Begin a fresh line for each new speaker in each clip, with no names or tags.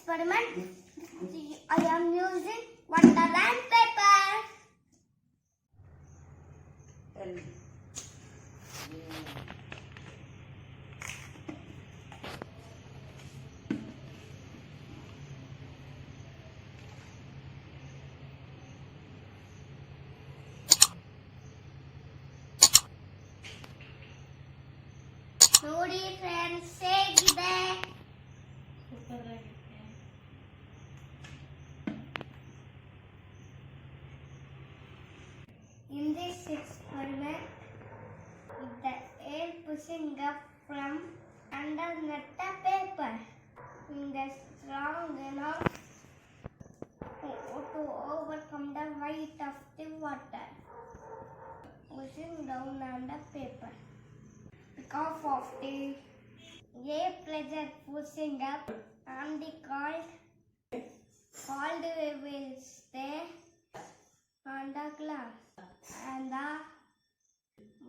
experiment, I am using water and paper. ನೋಡಿ friends ಹೇಗಿದೆ. In this experiment, with the air pushing up from underneath the paper, in the strong enough to overcome the weight of the water, pushing down on the paper. Because of the air pressure pushing up on the cold will stay on the glass and the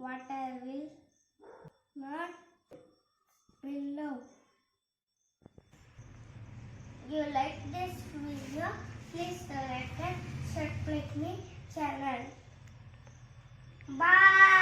water will not spill out. You like this video? Please like and subscribe my channel. Bye.